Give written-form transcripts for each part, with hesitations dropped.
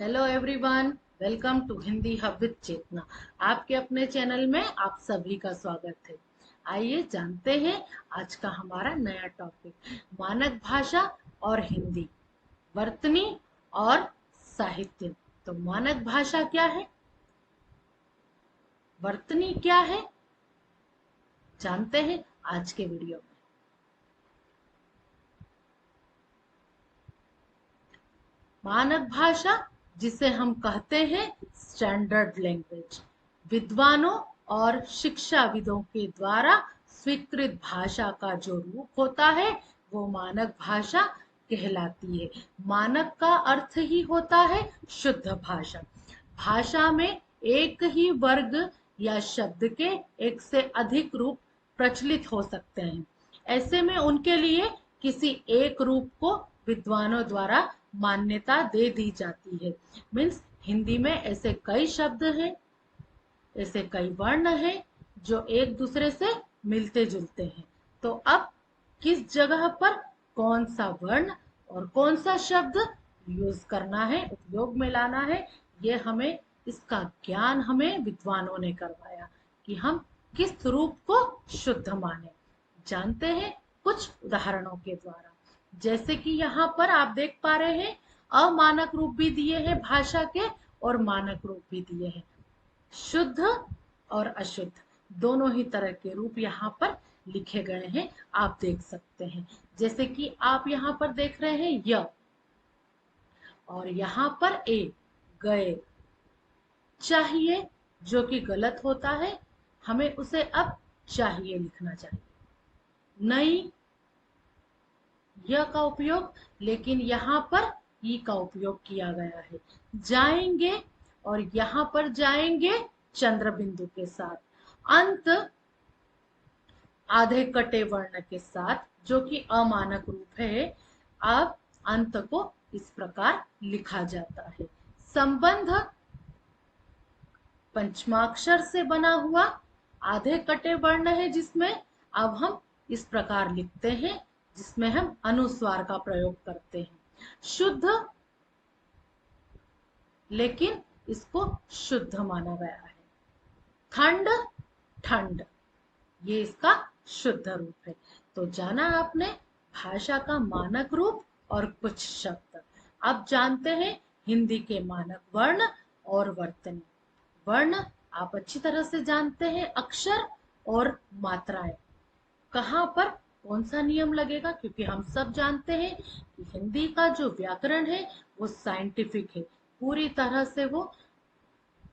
Hello everyone, welcome to Hindi hub with Chetna. आपके अपने channel में आप सभी का स्वागत है। आइए जानते हैं आज का हमारा नया टॉपिक, मानक भाषा और हिंदी, वर्तनी और साहित्य। तो मानक भाषा क्या है, वर्तनी क्या है, जानते हैं आज के वीडियो में। मानक भाषा, जिसे हम कहते हैं स्टैंडर्ड लैंग्वेज, विद्वानों और शिक्षाविदों के द्वारा स्वीकृत भाषा का जो रूप होता है वो मानक भाषा कहलाती है। मानक का अर्थ ही होता है शुद्ध भाषा। भाषा में एक ही वर्ग या शब्द के एक से अधिक रूप प्रचलित हो सकते हैं। ऐसे में उनके लिए किसी एक रूप को विद्वानों द्वारा मान्यता दे दी जाती है। मीन्स हिंदी में ऐसे कई शब्द हैं, ऐसे कई वर्ण हैं जो एक दूसरे से मिलते जुलते हैं। तो अब किस जगह पर कौन सा वर्ण और कौन सा शब्द यूज करना है, उपयोग में लाना है, ये हमें, इसका ज्ञान हमें विद्वानों ने करवाया कि हम किस रूप को शुद्ध माने। जानते हैं कुछ उदाहरणों के द्वारा। जैसे कि यहाँ पर आप देख पा रहे हैं, अमानक रूप भी दिए हैं भाषा के और मानक रूप भी दिए हैं। शुद्ध और अशुद्ध दोनों ही तरह के रूप यहाँ पर लिखे गए हैं, आप देख सकते हैं। जैसे कि आप यहाँ पर देख रहे हैं य, और यहाँ पर ए, गए। चाहिए जो कि गलत होता है, हमें उसे अब चाहिए लिखना चाहिए। नहीं, य का उपयोग, लेकिन यहाँ पर ई का उपयोग किया गया है। जाएंगे, और यहाँ पर जाएंगे चंद्र बिंदु के साथ। अंत आधे कटे वर्ण के साथ, जो कि अमानक रूप है। अब अंत को इस प्रकार लिखा जाता है। संबंध पंचमाक्षर से बना हुआ आधे कटे वर्ण है, जिसमें अब हम इस प्रकार लिखते हैं, जिसमें हम अनुस्वार का प्रयोग करते हैं। शुद्ध, लेकिन इसको शुद्ध माना गया है। खंड, ठंड, ये इसका शुद्ध रूप है। तो जाना आपने भाषा का मानक रूप और कुछ शब्द। अब जानते हैं हिंदी के मानक वर्ण और वर्तनी। वर्ण आप अच्छी तरह से जानते हैं, अक्षर और मात्राएं, कहाँ पर कौन सा नियम लगेगा, क्योंकि हम सब जानते हैं कि हिंदी का जो व्याकरण है वो साइंटिफिक है, पूरी तरह से वो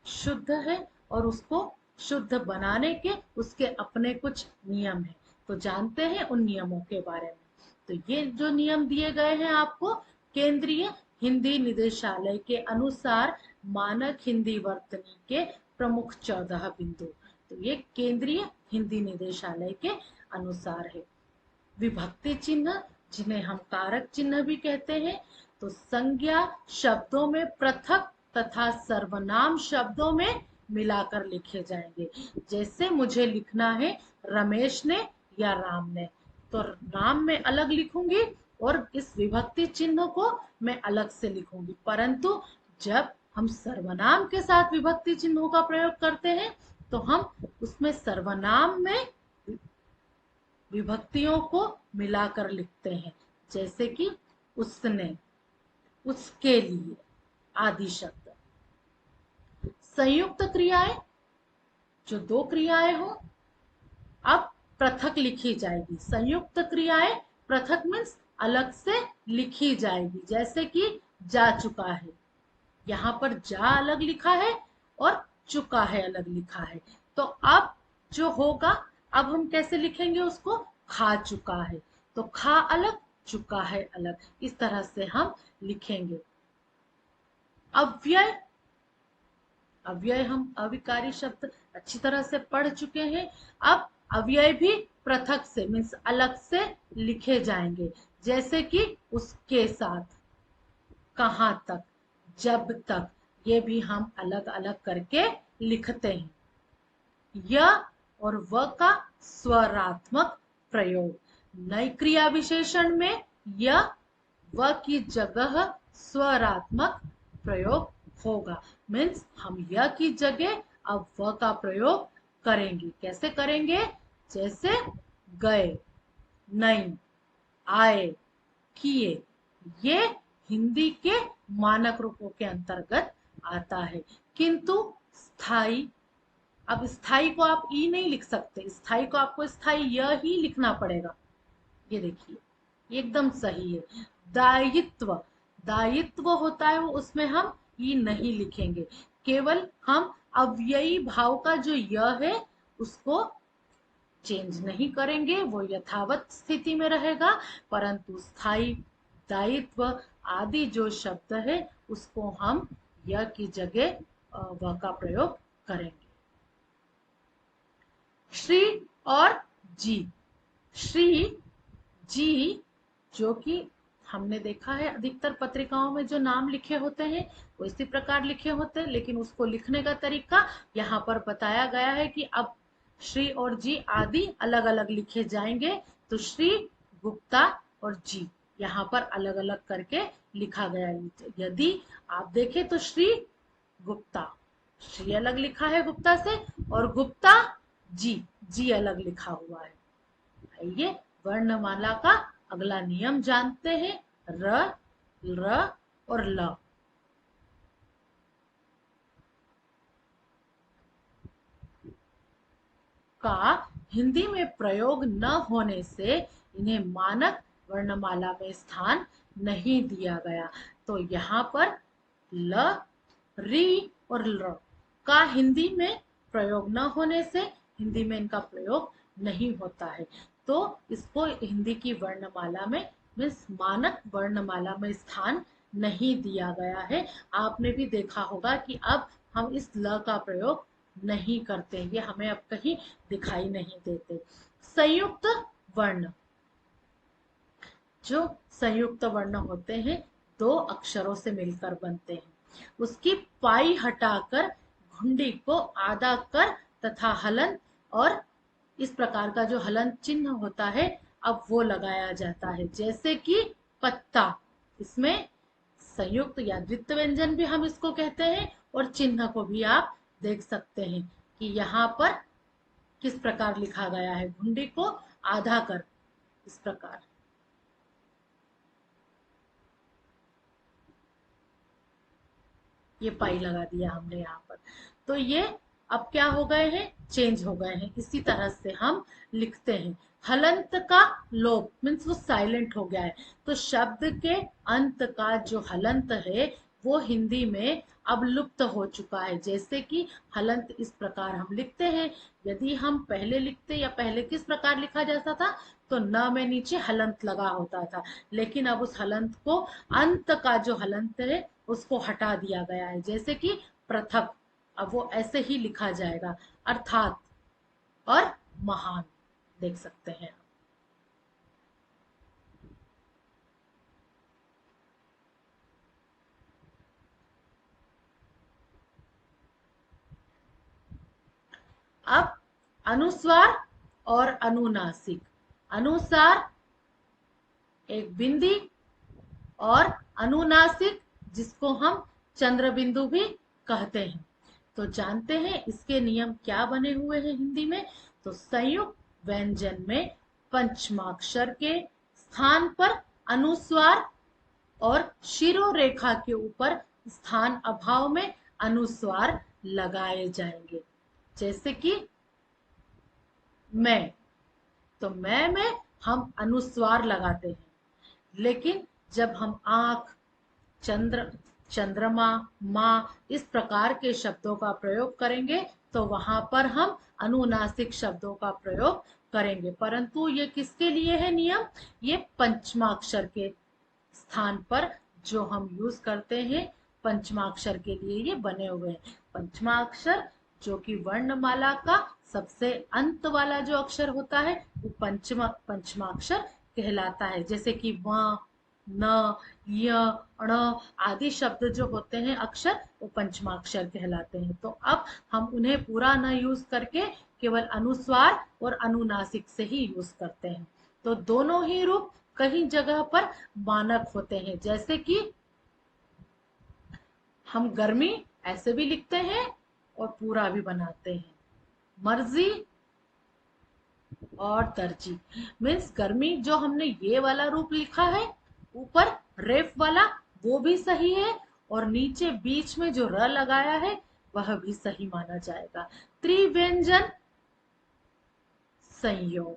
शुद्ध है, और उसको शुद्ध बनाने के उसके अपने कुछ नियम हैं। तो जानते हैं उन नियमों के बारे में। तो ये जो नियम दिए गए हैं आपको, केंद्रीय हिंदी निदेशालय के अनुसार मानक हिंदी वर्तनी के प्रमुख 14 बिंदु। तो ये केंद्रीय हिंदी निदेशालय के अनुसार है। विभक्ति चिन्ह, जिन्हें हम कारक चिन्ह भी कहते हैं, तो संज्ञा शब्दों में पृथक तथा सर्वनाम शब्दों में मिलाकर लिखे जाएंगे। जैसे मुझे लिखना है रमेश ने या राम ने, तो नाम में अलग लिखूंगी और इस विभक्ति चिन्ह को मैं अलग से लिखूंगी। परंतु जब हम सर्वनाम के साथ विभक्ति चिन्हों का प्रयोग करते हैं, तो हम उसमें सर्वनाम में विभक्तियों को मिलाकर लिखते हैं। जैसे कि उसने, उसके लिए आदि शब्द। संयुक्त क्रियाएं, जो दो क्रियाएं हो, अब पृथक लिखी जाएगी। संयुक्त क्रियाएं पृथक मीन्स अलग से लिखी जाएगी। जैसे कि जा चुका है, यहाँ पर जा अलग लिखा है और चुका है अलग लिखा है। तो अब जो होगा, अब हम कैसे लिखेंगे उसको, खा चुका है, तो खा अलग, चुका है अलग, इस तरह से हम लिखेंगे। अव्यय, अव्यय हम अविकारी शब्द अच्छी तरह से पढ़ चुके हैं। अब अव्यय भी पृथक से मीन्स अलग से लिखे जाएंगे। जैसे कि उसके साथ, कहां तक, जब तक, ये भी हम अलग अलग करके लिखते हैं। य और व का स्वरात्मक प्रयोग, नई क्रिया विशेषण में य व की जगह स्वरात्मक प्रयोग होगा। मीन्स हम य की जगह अब व का प्रयोग करेंगे। कैसे करेंगे? जैसे गए, नहीं, आए, किए, ये हिंदी के मानक रूपों के अंतर्गत आता है। किंतु स्थाई, अब स्थाई को आप ई नहीं लिख सकते, स्थाई को आपको स्थाई य ही लिखना पड़ेगा। ये देखिए, एकदम सही है। दायित्व, दायित्व होता है वो, उसमें हम ई नहीं लिखेंगे, केवल हम अव्ययी भाव का जो य है उसको चेंज नहीं करेंगे, वो यथावत स्थिति में रहेगा। परंतु स्थाई, दायित्व आदि जो शब्द है उसको हम य की जगह व का प्रयोग करेंगे। श्री और जी, श्री जी, जो कि हमने देखा है अधिकतर पत्रिकाओं में जो नाम लिखे होते हैं वो इसी प्रकार लिखे होते हैं, लेकिन उसको लिखने का तरीका यहाँ पर बताया गया है कि अब श्री और जी आदि अलग अलग लिखे जाएंगे। तो श्री गुप्ता और जी यहाँ पर अलग अलग करके लिखा गया है। यदि आप देखें तो श्री गुप्ता, श्री अलग लिखा है गुप्ता से, और गुप्ता जी, जी अलग लिखा हुआ है। आइए वर्णमाला का अगला नियम जानते हैं। र, र और ल। का हिंदी में प्रयोग न होने से इन्हें मानक वर्णमाला में स्थान नहीं दिया गया। तो यहाँ पर ल, री और ल का हिंदी में प्रयोग न होने से हिंदी में इनका प्रयोग नहीं होता है। तो इसको हिंदी की वर्णमाला में, मीन्स मानक वर्णमाला में स्थान नहीं दिया गया है। आपने भी देखा होगा कि अब हम इस ल का प्रयोग नहीं करते, ये हमें अब कहीं दिखाई नहीं देते। संयुक्त वर्ण, जो संयुक्त वर्ण होते हैं दो अक्षरों से मिलकर बनते हैं, उसकी पाई हटाकर घुंडी को आधा कर तथा हलन और इस प्रकार का जो हलन चिन्ह होता है अब वो लगाया जाता है। जैसे कि पत्ता, इसमें संयुक्त या द्वित्व व्यंजन भी हम इसको कहते हैं, और चिन्ह को भी आप देख सकते हैं कि यहाँ पर किस प्रकार लिखा गया है, घुंडी को आधा कर, इस प्रकार। ये पाई लगा दिया हमने यहाँ पर, तो ये अब क्या हो गए हैं, चेंज हो गए हैं। इसी तरह से हम लिखते हैं। हलंत का लोप, मीन्स वो साइलेंट हो गया है। तो शब्द के अंत का जो हलंत है वो हिंदी में अब लुप्त हो चुका है। जैसे कि हलंत इस प्रकार हम लिखते हैं। यदि हम पहले लिखते, या पहले किस प्रकार लिखा जाता था, तो न में नीचे हलंत लगा होता था, लेकिन अब उस हलंत को, अंत का जो हलंत है उसको हटा दिया गया है। जैसे कि पृथक, अब वो ऐसे ही लिखा जाएगा, अर्थात और महान, देख सकते हैं। अब अनुस्वार और अनुनासिक। अनुसार एक बिंदी, और अनुनासिक जिसको हम चंद्र बिंदु भी कहते हैं। तो जानते हैं इसके नियम क्या बने हुए हैं हिंदी में। तो संयुक्त व्यंजन में पंचमाक्षर के स्थान पर अनुस्वार, और शिरोरेखा के ऊपर स्थान अभाव में अनुस्वार लगाए जाएंगे। जैसे कि मैं, तो मैं में हम अनुस्वार लगाते हैं, लेकिन जब हम आंख, चंद्र, चंद्रमा, माँ इस प्रकार के शब्दों का प्रयोग करेंगे तो वहां पर हम अनुनासिक शब्दों का प्रयोग करेंगे। परंतु ये किसके लिए है नियम, ये पंचमाक्षर के स्थान पर जो हम यूज करते हैं, पंचमाक्षर के लिए ये बने हुए हैं। पंचमाक्षर जो कि वर्णमाला का सबसे अंत वाला जो अक्षर होता है वो पंचमाक्षर कहलाता है। जैसे कि व, न, य, ण आदि शब्द जो होते हैं अक्षर, वो पंचमाक्षर कहलाते हैं। तो अब हम उन्हें पूरा न यूज करके केवल अनुस्वार और अनुनासिक से ही यूज करते हैं। तो दोनों ही रूप कहीं जगह पर मानक होते हैं। जैसे कि हम गर्मी ऐसे भी लिखते हैं और पूरा भी बनाते हैं। मर्जी और तरजी, मीन्स गर्मी जो हमने ये वाला रूप लिखा है ऊपर रेफ वाला, वो भी सही है, और नीचे बीच में जो र लगाया है वह भी सही माना जाएगा। त्रिव्यंजन संयोग,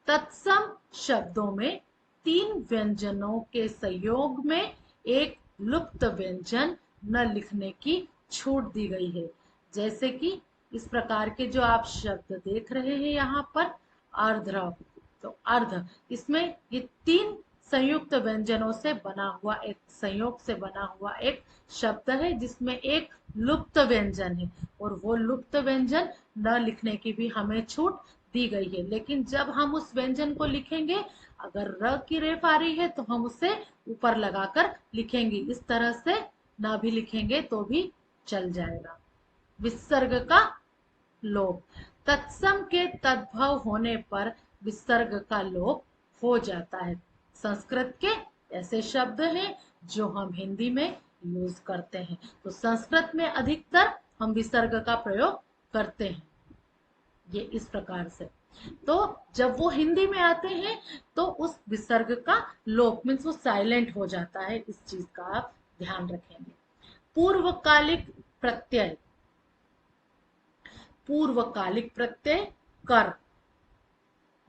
तत्सम शब्दों में तीन व्यंजनों के संयोग में एक लुप्त व्यंजन न लिखने की छूट दी गई है। जैसे कि इस प्रकार के जो आप शब्द देख रहे हैं यहाँ पर, अर्ध, तो अर्ध, इसमें ये तीन संयुक्त व्यंजनों से बना हुआ एक, संयोग से बना हुआ एक शब्द है जिसमें एक लुप्त व्यंजन है, और वो लुप्त व्यंजन न लिखने की भी हमें छूट दी गई है। लेकिन जब हम उस व्यंजन को लिखेंगे, अगर र की रेफ आ रही है तो हम उसे ऊपर लगाकर लिखेंगे, इस तरह से ना भी लिखेंगे तो भी चल जाएगा। विसर्ग का लोप, तत्सम के तद्भव होने पर विसर्ग का लोप हो जाता है। संस्कृत के ऐसे शब्द हैं जो हम हिंदी में यूज करते हैं, तो संस्कृत में अधिकतर हम विसर्ग का प्रयोग करते हैं, ये इस प्रकार से। तो जब वो हिंदी में आते हैं तो उस विसर्ग का लोप, मीन्स वो साइलेंट हो जाता है, इस चीज का आप ध्यान रखेंगे। पूर्वकालिक प्रत्यय, पूर्वकालिक प्रत्यय कर,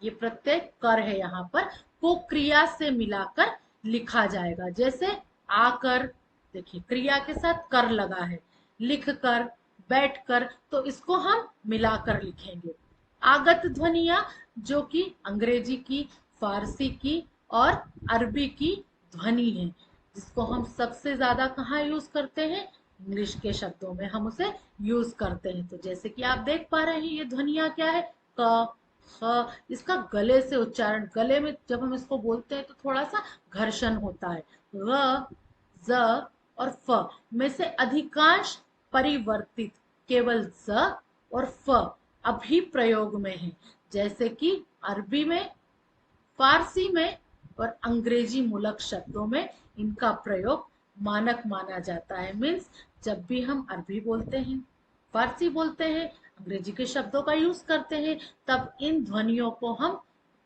ये प्रत्यय कर है यहाँ पर, को क्रिया से मिलाकर लिखा जाएगा। जैसे आकर, देखिए क्रिया के साथ कर लगा है, लिख कर, बैठ कर, तो इसको हम मिलाकर लिखेंगे। आगत ध्वनिया, जो कि अंग्रेजी की, फारसी की और अरबी की ध्वनि है, जिसको हम सबसे ज्यादा कहाँ यूज करते हैं, इंग्लिश के शब्दों में हम उसे यूज करते हैं। तो जैसे कि आप देख पा रहे हैं ये ध्वनिया क्या है, क, ख, इसका गले से उच्चारण, गले में जब हम इसको बोलते हैं तो थोड़ा सा घर्षण होता है। र, ज और फ में से अधिकांश परिवर्तित केवल ज और फ अभी प्रयोग में है। जैसे कि अरबी में, फारसी में और अंग्रेजी मूलक शब्दों में इनका प्रयोग मानक माना जाता है। मीन्स जब भी हम अरबी बोलते हैं, फारसी बोलते हैं, अंग्रेजी के शब्दों का यूज करते हैं, तब इन ध्वनियों को हम,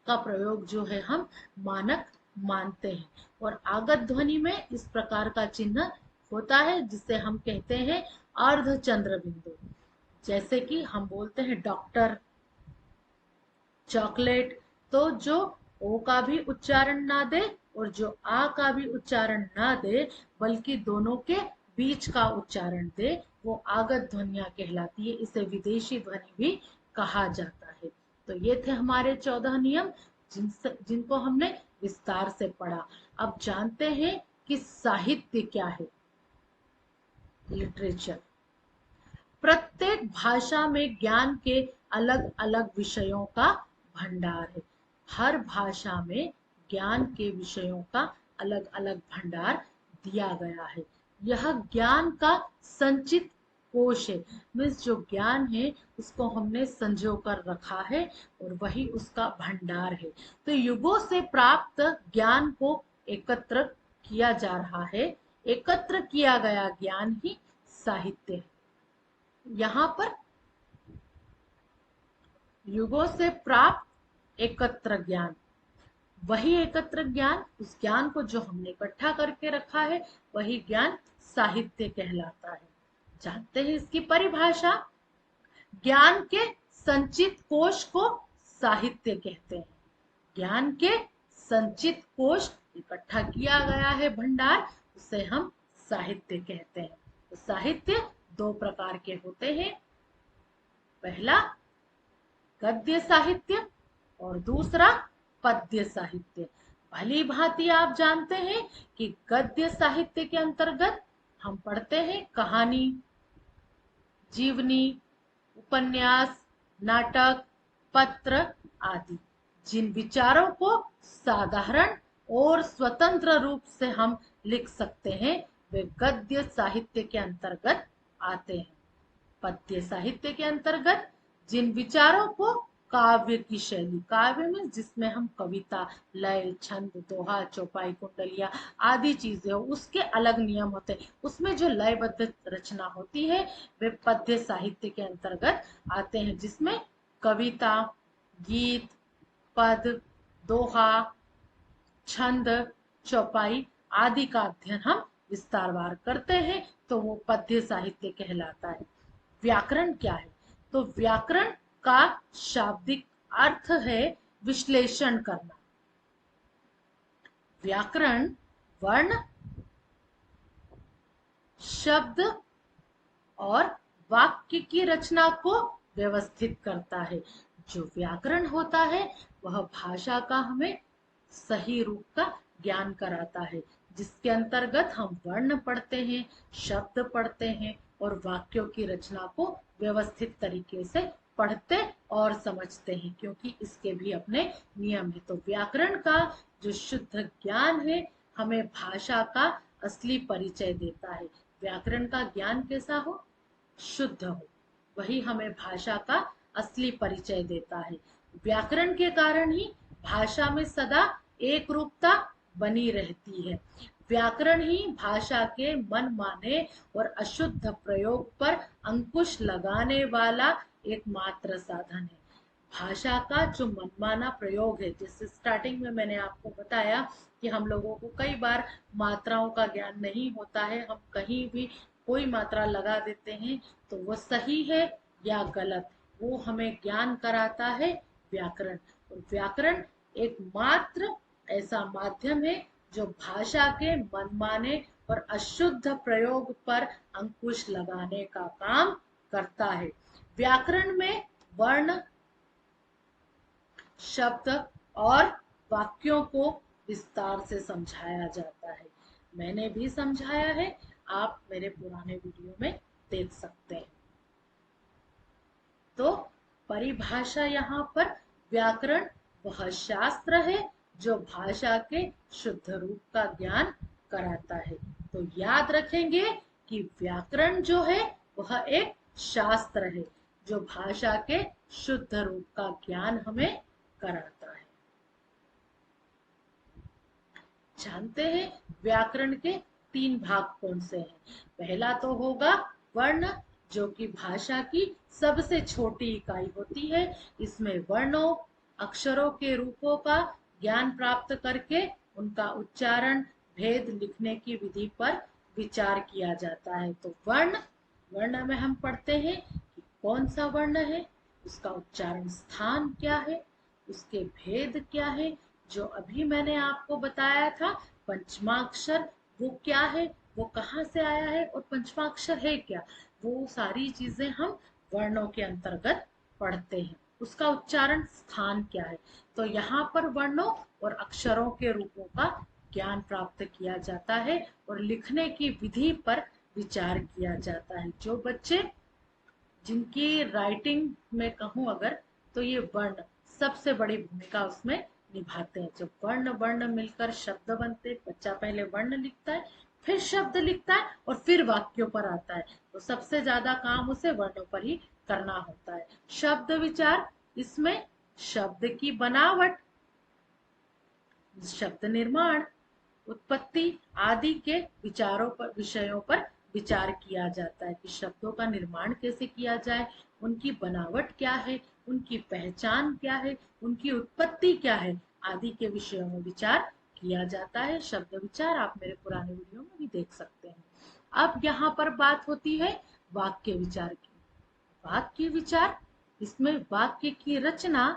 का प्रयोग जो है हम मानक मानते हैं। और आगत ध्वनि में इस प्रकार का चिन्ह होता है जिसे हम कहते हैं अर्धचंद्र बिंदु। जैसे कि हम बोलते हैं डॉक्टर, चॉकलेट, तो जो ओ का भी उच्चारण ना दे और जो आ का भी उच्चारण ना दे, बल्कि दोनों के बीच का उच्चारण दे, वो आगत ध्वनिया कहलाती है। इसे विदेशी ध्वनि भी कहा जाता है। तो ये थे हमारे 14 नियम, जिनको हमने विस्तार से पढ़ा। अब जानते हैं कि साहित्य क्या है। लिटरेचर, प्रत्येक भाषा में ज्ञान के अलग अलग विषयों का भंडार है। हर भाषा में ज्ञान के विषयों का अलग अलग भंडार दिया गया है। यह ज्ञान का संचित कोश है, मीन्स जो ज्ञान है उसको हमने संजो कर रखा है और वही उसका भंडार है। तो युगों से प्राप्त ज्ञान को एकत्र किया जा रहा है, एकत्र किया गया ज्ञान ही साहित्य है। यहाँ पर युगों से प्राप्त एकत्र ज्ञान, वही एकत्र ज्ञान, उस ज्ञान को जो हमने इकट्ठा करके रखा है वही ज्ञान साहित्य कहलाता है। जानते हैं इसकी परिभाषा। ज्ञान के संचित कोश को साहित्य कहते हैं। ज्ञान के संचित कोश, इकट्ठा किया गया है भंडार, उसे हम साहित्य कहते हैं। तो साहित्य दो प्रकार के होते हैं, पहला गद्य साहित्य और दूसरा पद्य साहित्य। भली भांति आप जानते हैं कि गद्य साहित्य के अंतर्गत हम पढ़ते हैं कहानी, जीवनी, उपन्यास, नाटक, पत्र आदि। जिन विचारों को साधारण और स्वतंत्र रूप से हम लिख सकते हैं वे गद्य साहित्य के अंतर्गत आते हैं। पद्य साहित्य के अंतर्गत जिन विचारों को काव्य की शैली, काव्य में जिसमें हम कविता, लय, छंद, दोहा, चौपाई, कुंडलिया आदि चीजें हो, उसके अलग नियम होते हैं। उसमें जो लयबद्ध रचना होती है वे पद्य साहित्य के अंतर्गत आते हैं, जिसमें कविता, गीत, पद, दोहा, छंद, चौपाई आदि का अध्ययन हम विस्तारवार करते हैं, तो वो पद्य साहित्य कहलाता है। व्याकरण क्या है? तो व्याकरण का शाब्दिक अर्थ है विश्लेषण करना। व्याकरण वर्ण, शब्द और वाक्य की रचना को व्यवस्थित करता है। जो व्याकरण होता है वह भाषा का हमें सही रूप का ज्ञान कराता है, जिसके अंतर्गत हम वर्ण पढ़ते हैं, शब्द पढ़ते हैं और वाक्यों की रचना को व्यवस्थित तरीके से पढ़ते और समझते हैं, क्योंकि इसके भी अपने नियम है। तो व्याकरण का जो शुद्ध ज्ञान है हमें भाषा का असली परिचय देता है। व्याकरण का ज्ञान कैसा हो? शुद्ध हो, वही हमें भाषा का असली परिचय देता है। व्याकरण के कारण ही भाषा में सदा एक रूपता बनी रहती है। व्याकरण ही भाषा के मनमाने और अशुद्ध प्रयोग पर अंकुश लगाने वाला एकमात्र साधन है। भाषा का जो मनमाना प्रयोग है, जैसे स्टार्टिंग में मैंने आपको बताया कि हम लोगों को कई बार मात्राओं का ज्ञान नहीं होता है, हम कहीं भी कोई मात्रा लगा देते हैं, तो वो सही है या गलत, वो हमें ज्ञान कराता है व्याकरण। और व्याकरण एकमात्र ऐसा माध्यम है जो भाषा के मनमाने और अशुद्ध प्रयोग पर अंकुश लगाने का काम करता है। व्याकरण में वर्ण, शब्द और वाक्यों को विस्तार से समझाया जाता है। मैंने भी समझाया है, आप मेरे पुराने वीडियो में देख सकते हैं। तो परिभाषा यहाँ पर, व्याकरण वह शास्त्र है जो भाषा के शुद्ध रूप का ज्ञान कराता है। तो याद रखेंगे कि व्याकरण जो है वह एक शास्त्र है जो भाषा के शुद्ध रूप का ज्ञान हमें कराता है। जानते हैं व्याकरण के 3 भाग कौन से हैं? पहला तो होगा वर्ण, जो कि भाषा की सबसे छोटी इकाई होती है। इसमें वर्णों, अक्षरों के रूपों का ज्ञान प्राप्त करके उनका उच्चारण, भेद लिखने की विधि पर विचार किया जाता है। तो वर्ण, वर्ण में हम पढ़ते हैं कि कौन सा वर्ण है, उसका उच्चारण स्थान क्या है, उसके भेद क्या है, जो अभी मैंने आपको बताया था पंचमाक्षर, वो क्या है, वो कहाँ से आया है और पंचमाक्षर है क्या, वो सारी चीजें हम वर्णों के अंतर्गत पढ़ते हैं। उसका उच्चारण स्थान क्या है, तो यहाँ पर वर्णों और अक्षरों के रूपों का ज्ञान प्राप्त किया जाता है और लिखने की विधि पर विचार किया जाता है। जो बच्चे, जिनकी राइटिंग में कहूँ अगर, तो ये वर्ण सबसे बड़ी भूमिका उसमें निभाते हैं। जब वर्ण वर्ण मिलकर शब्द बनते, बच्चा पहले वर्ण लिखता है, फिर शब्द लिखता है और फिर वाक्यों पर आता है, तो सबसे ज्यादा काम उसे वर्णों पर ही करना होता है। शब्द विचार, इसमें शब्द की बनावट, शब्द निर्माण, उत्पत्ति आदि के विचारों पर, विषयों पर विचार किया जाता है कि शब्दों का निर्माण कैसे किया जाए, उनकी बनावट क्या है, उनकी पहचान क्या है, उनकी उत्पत्ति क्या है आदि के विषयों में विचार किया जाता है। शब्द विचार आप मेरे पुराने वीडियो में भी देख सकते हैं। अब यहाँ पर बात होती है वाक्य विचार की। वाक्य विचार, इसमें वाक्य की रचना,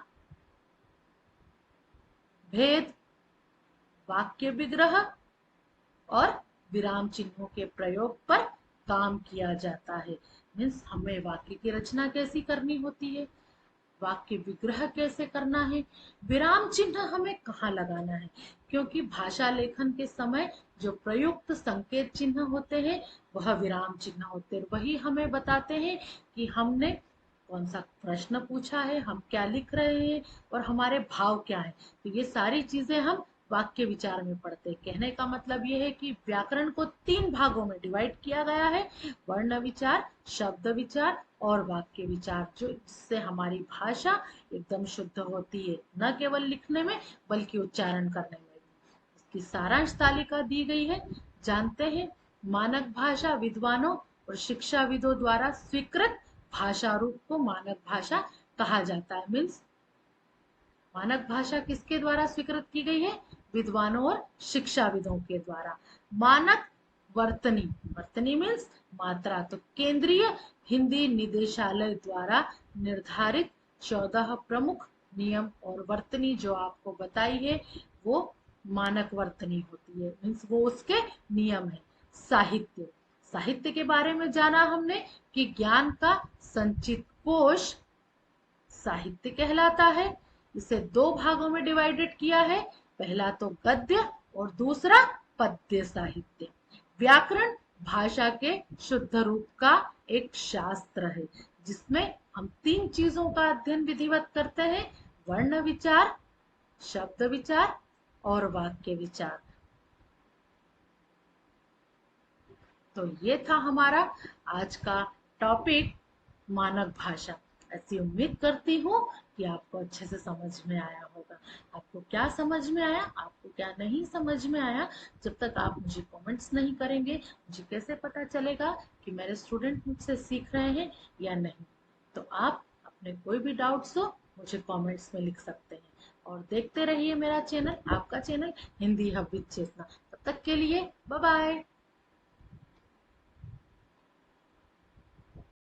भेद, वाक्य विग्रह और विराम चिन्हों के प्रयोग पर काम किया जाता है। मीन्स हमें वाक्य की रचना कैसी करनी होती है, वाक्य विग्रह कैसे करना है, विराम चिन्ह हमें कहाँ लगाना है, क्योंकि भाषा लेखन के समय जो प्रयुक्त संकेत चिन्ह होते हैं वह विराम चिन्ह होते हैं। वही हमें बताते हैं कि हमने कौन सा प्रश्न पूछा है, हम क्या लिख रहे हैं और हमारे भाव क्या है। तो ये सारी चीजें हम वाक्य विचार में पढ़ते हैं। कहने का मतलब ये है कि व्याकरण को 3 भागों में डिवाइड किया गया है, वर्ण विचार, शब्द विचार और वाक्य विचार, जो जिससे हमारी भाषा एकदम शुद्ध होती है, न केवल लिखने में बल्कि उच्चारण करने में भी। इसकी सारांश तालिका दी गई है। जानते हैं, मानक भाषा विद्वानों और शिक्षाविदों द्वारा स्वीकृत भाषा रूप को मानक भाषा कहा जाता है। मीन्स मानक भाषा किसके द्वारा स्वीकृत की गई है? विद्वानों और शिक्षाविदों के द्वारा। मानक वर्तनी, वर्तनी मीन्स मात्रा, तो केंद्रीय हिंदी निदेशालय द्वारा निर्धारित 14 प्रमुख नियम और वर्तनी जो आपको बताई है वो मानक वर्तनी होती है, मीन्स वो उसके नियम है। साहित्य, साहित्य के बारे में जाना हमने कि ज्ञान का संचित कोश साहित्य कहलाता है। इसे 2 भागों में डिवाइडेड किया है, पहला तो गद्य और दूसरा पद्य साहित्य। व्याकरण भाषा के शुद्ध रूप का एक शास्त्र है जिसमें हम 3 चीजों का अध्ययन विधिवत करते हैं, वर्ण विचार, शब्द विचार और वाक्य विचार। तो ये था हमारा आज का टॉपिक, मानक भाषा। ऐसी उम्मीद करती हूँ कि आपको अच्छे से समझ में आया होगा। आपको क्या समझ में आया, आपको क्या नहीं समझ में आया, जब तक आप मुझे कमेंट्स नहीं करेंगे मुझे कैसे पता चलेगा कि मेरे स्टूडेंट मुझसे सीख रहे हैं या नहीं। तो आप अपने कोई भी डाउट्स हो मुझे कमेंट्स में लिख सकते हैं और देखते रहिए मेरा चैनल, आपका चैनल हिंदी हब विद चेतना। तब तक के लिए बाय बाय।